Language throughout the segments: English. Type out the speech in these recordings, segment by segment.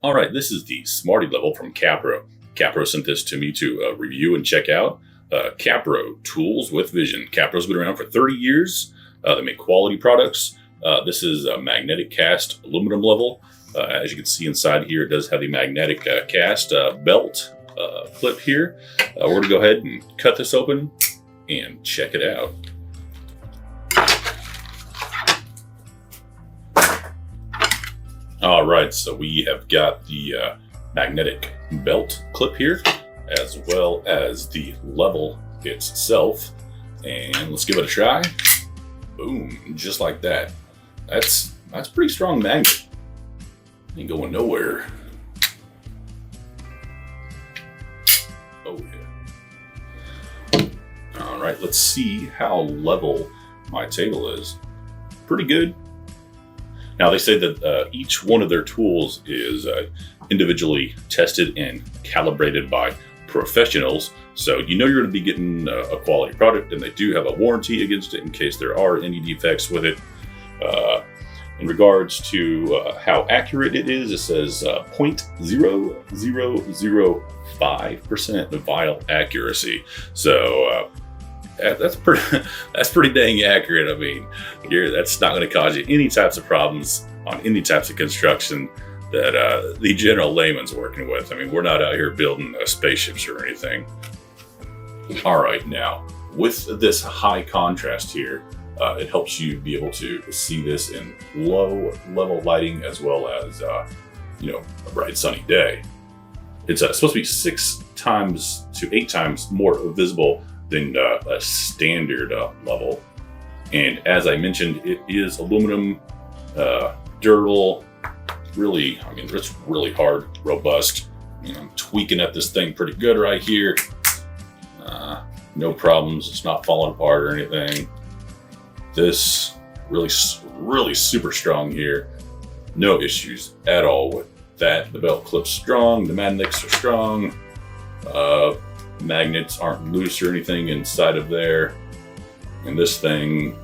All right, this is the Smarty level from Kapro. Kapro sent this to me to review and check out. Kapro Tools with Vision. Kapro's been around for 30 years. They make quality products. This is a magnetic cast aluminum level. As you can see inside here, it does have the magnetic cast belt clip here. We're going to go ahead and cut this open and check it out. All right, so we have got the magnetic belt clip here, as well as the level itself. And let's give it a try. Boom, just like that. That's pretty strong magnet. Ain't going nowhere. Oh yeah. All right, let's see how level my table is. Pretty good. Now they say that each one of their tools is individually tested and calibrated by professionals. So you know you're going to be getting a quality product, and they do have a warranty against it in case there are any defects with it. In regards to how accurate it is, it says 0.0005% vial accuracy. So that's pretty dang accurate. I mean, that's not going to cause you any types of problems on any types of construction that the general layman's working with. I mean, we're not out here building spaceships or anything. All right, now with this high contrast here, it helps you be able to see this in low level lighting as well as a bright sunny day. It's supposed to be 6 times to 8 times more visible than a standard level. And as I mentioned, it is aluminum, durable, really, I mean, it's really hard, robust. I'm tweaking at this thing pretty good right here. No problems, it's not falling apart or anything. This really super strong here. No issues at all with that. The belt clip's strong, the magnets are strong. Magnets aren't loose or anything inside of there. And this thing,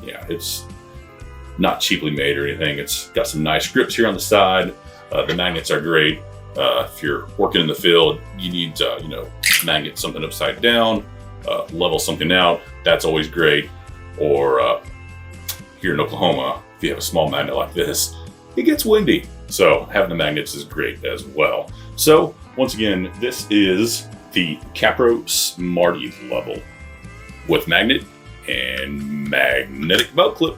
yeah, it's not cheaply made or anything. It's got some nice grips here on the side. The magnets are great. If you're working in the field, you need to, magnet something upside down, level something out. That's always great. Or here in Oklahoma, if you have a small magnet like this, it gets windy. So having the magnets is great as well. So once again, this is the Kapro Smarty level with magnet and magnetic belt clip.